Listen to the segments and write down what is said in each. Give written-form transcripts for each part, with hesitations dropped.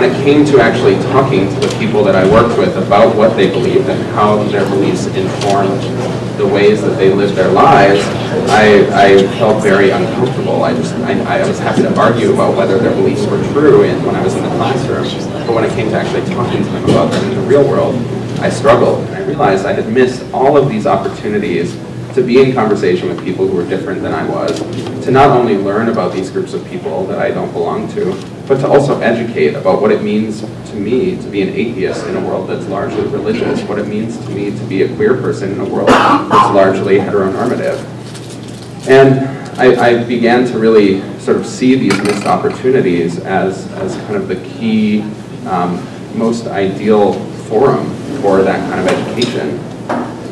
when it came to actually talking to the people that I worked with about what they believed and how their beliefs informed the ways that they lived their lives, I felt very uncomfortable. I was happy to argue about whether their beliefs were true when I was in the classroom, but when it came to actually talking to them about them in the real world, I struggled. And I realized I had missed all of these opportunities to be in conversation with people who were different than I was, to not only learn about these groups of people that I don't belong to, but to also educate about what it means to me to be an atheist in a world that's largely religious, what it means to me to be a queer person in a world that's largely heteronormative. And I began to really sort of see these missed opportunities as kind of the key, most ideal forum for that kind of education.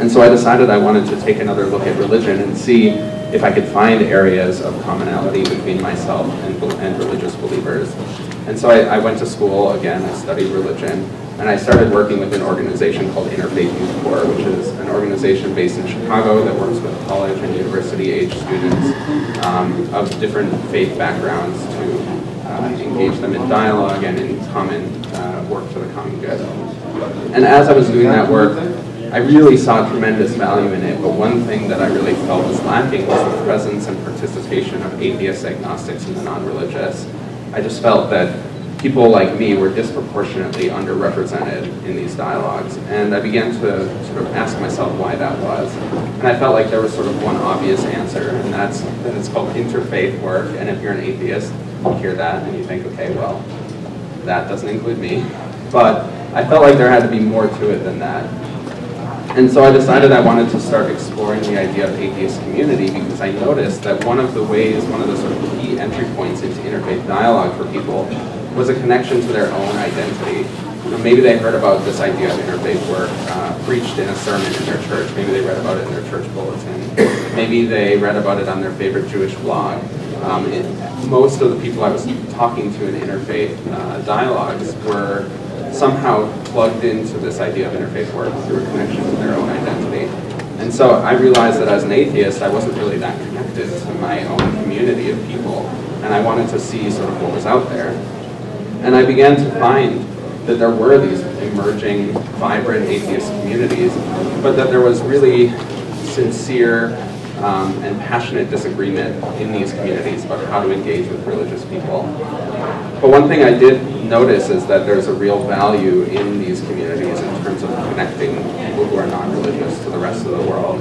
And so I decided I wanted to take another look at religion and see if I could find areas of commonality between myself and religious believers. And so I went to school again, I studied religion, and I started working with an organization called Interfaith Youth Corps, which is an organization based in Chicago that works with college and university-age students of different faith backgrounds to engage them in dialogue and in common work for the common good. And as I was doing that work, I really saw tremendous value in it, but one thing that I really felt was lacking was the presence and participation of atheists, agnostics, and the non-religious. I just felt that people like me were disproportionately underrepresented in these dialogues, and I began to sort of ask myself why that was. And I felt like there was sort of one obvious answer, and that's that it's called interfaith work, and if you're an atheist, you hear that and you think, okay, well, that doesn't include me. But I felt like there had to be more to it than that. And so I decided I wanted to start exploring the idea of atheist community because I noticed that one of the sort of key entry points into interfaith dialogue for people was a connection to their own identity. You know, maybe they heard about this idea of interfaith work preached in a sermon in their church. Maybe they read about it in their church bulletin. Maybe they read about it on their favorite Jewish blog. Most of the people I was talking to in interfaith dialogues were somehow plugged into this idea of interfaith work through a connection to their own identity. And so I realized that as an atheist, I wasn't really that connected to my own community of people, and I wanted to see sort of what was out there. And I began to find that there were these emerging, vibrant atheist communities, but that there was really sincere and passionate disagreement in these communities about how to engage with religious people. But one thing I did notice is that there's a real value in these communities in terms of connecting people who are non-religious to the rest of the world.